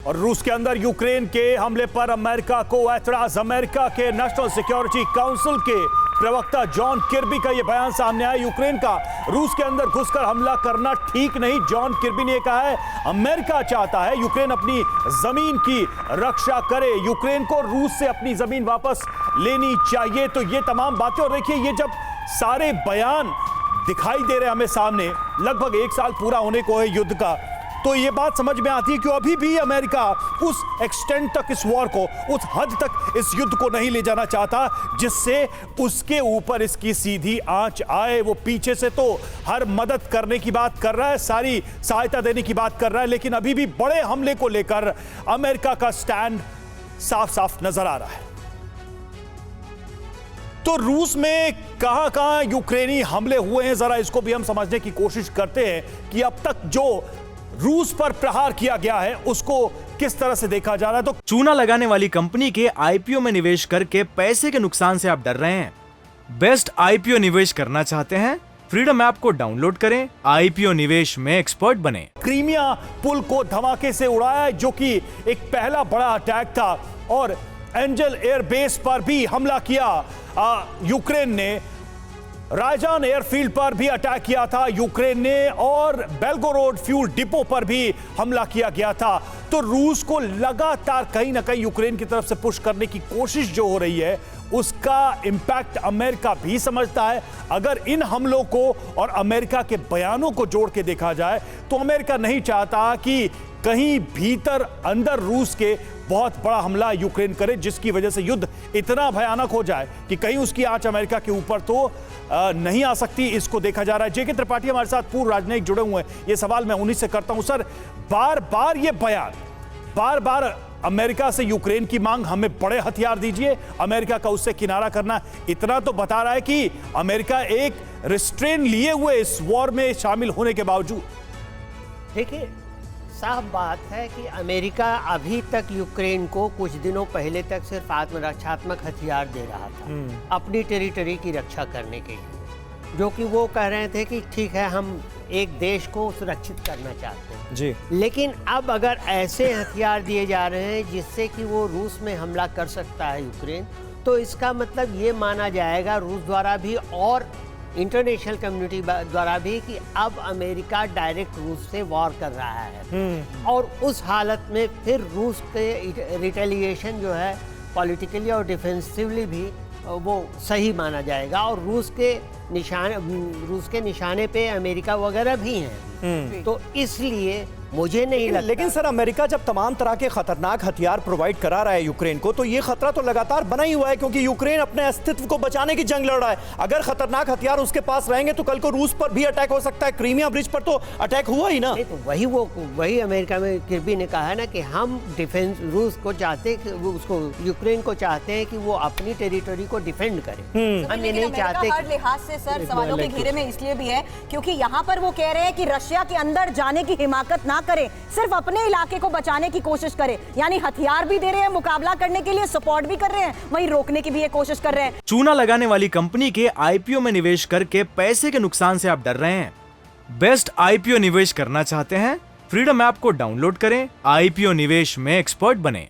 और रूस के अंदर यूक्रेन के हमले पर अमेरिका को ऐतराज। अमेरिका के नेशनल सिक्योरिटी काउंसिल के प्रवक्ता जॉन किर्बी का यह बयान सामने आया। यूक्रेन का रूस के अंदर घुसकर हमला करना ठीक नहीं, जॉन किर्बी ने कहा है। अमेरिका चाहता है यूक्रेन अपनी जमीन की रक्षा करे, यूक्रेन को रूस से अपनी जमीन वापस लेनी चाहिए। तो ये तमाम बातें, और देखिए ये जब सारे बयान दिखाई दे रहे हैं हमें सामने, लगभग 1 साल पूरा होने को है युद्ध का, तो ये बात समझ में आती है कि अभी भी अमेरिका उस एक्सटेंट तक इस वॉर को, उस हद तक इस युद्ध को नहीं ले जाना चाहता जिससे उसके ऊपर इसकी सीधी आंच आए। वो पीछे से तो हर मदद करने की बात कर रहा है, सारी सहायता देने की बात कर रहा है, लेकिन अभी भी बड़े हमले को लेकर अमेरिका का स्टैंड साफ साफ नजर आ रहा है। तो रूस में कहां यूक्रेनी हमले हुए हैं, जरा इसको भी हम समझने की कोशिश करते हैं कि अब तक जो रूस पर प्रहार किया गया है उसको किस तरह से देखा जा रहा है। तो चूना लगाने वाली कंपनी के आईपीओ में निवेश करके पैसे के नुकसान से आप डर रहे हैं? बेस्ट आईपीओ निवेश करना चाहते हैं? फ्रीडम ऐप को डाउनलोड करें, आईपीओ निवेश में एक्सपर्ट बने। क्रीमिया पुल को धमाके से उड़ाया, जो कि एक पहला बड़ा अटैक था, और एंजल एयरबेस पर भी हमला किया यूक्रेन ने। रायजान एयरफील्ड पर भी अटैक किया था यूक्रेन ने, और बेल्गोरोड फ्यूल डिपो पर भी हमला किया गया था। तो रूस को लगातार कहीं ना कहीं यूक्रेन की तरफ से पुश करने की कोशिश जो हो रही है, उसका इंपैक्ट अमेरिका भी समझता है। अगर इन हमलों को और अमेरिका के बयानों को जोड़ के देखा जाए तो अमेरिका नहीं चाहता कि कहीं भीतर अंदर रूस के बहुत बड़ा हमला यूक्रेन करे, जिसकी वजह से युद्ध इतना भयानक हो जाए कि कहीं उसकी आंच अमेरिका के ऊपर तो नहीं आ सकती। इसको देखा जा रहा है। जेके त्रिपाठी हमारे साथ पूर्व राजनयिक जुड़े हुए हैं। ये सवाल मैं उन्हीं से करता हूं। सर, बार बार ये बयान, बार बार अमेरिका से यूक्रेन की मांग, हमें बड़े हथियार दीजिए, अमेरिका का उससे किनारा करना, इतना तो बता रहा है कि अमेरिका एक रिस्ट्रेन लिए हुए इस वॉर में शामिल होने के बावजूद। देखिए, साफ बात है कि अमेरिका अभी तक यूक्रेन को कुछ दिनों पहले तक सिर्फ आत्मरक्षात्मक हथियार दे रहा था अपनी टेरिटरी की रक्षा करने के लिए, जो कि वो कह रहे थे कि ठीक है, हम एक देश को सुरक्षित करना चाहते हैं जी। लेकिन अब अगर ऐसे हथियार दिए जा रहे हैं जिससे कि वो रूस में हमला कर सकता है यूक्रेन, तो इसका मतलब ये माना जाएगा रूस द्वारा भी और इंटरनेशनल कम्युनिटी द्वारा भी कि अब अमेरिका डायरेक्ट रूस से वॉर कर रहा है। और उस हालत में फिर रूस के रिटेलिएशन जो है पॉलिटिकली और डिफेंसिवली भी वो सही माना जाएगा, और रूस के निशाने पे अमेरिका वगैरह भी हैं। तो इसलिए मुझे नहीं लगता। लेकिन सर, अमेरिका जब तमाम तरह के खतरनाक हथियार प्रोवाइड करा रहा है यूक्रेन को, तो ये खतरा तो लगातार बना ही हुआ है, क्योंकि यूक्रेन अपने अस्तित्व को बचाने की जंग लड़ रहा है। अगर खतरनाक हथियार उसके पास रहेंगे तो कल को रूस पर भी अटैक हो सकता है। क्रीमिया ब्रिज पर तो अटैक हुआ ही ना। तो वही अमेरिका में किर्बी ने कहा है ना कि हम डिफेंस, रूस को चाहते, उसको यूक्रेन को चाहते हैं कि वो अपनी टेरिटरी को डिफेंड करे। हम ये नहीं चाहते। हर लिहाज से सर सवालों के घेरे में इसलिए भी है क्योंकि यहाँ पर वो कह रहे हैं कि रशिया के अंदर जाने की हिमाकत ना करे, सिर्फ अपने इलाके को बचाने की कोशिश करे। यानी हथियार भी दे रहे हैं मुकाबला करने के लिए, सपोर्ट भी कर रहे हैं, वहीं रोकने की भी ये कोशिश कर रहे हैं। चूना लगाने वाली कंपनी के आईपीओ में निवेश करके पैसे के नुकसान से आप डर रहे हैं? बेस्ट आईपीओ निवेश करना चाहते हैं? फ्रीडम ऐप को डाउनलोड करें, आईपीओ निवेश में एक्सपर्ट बने।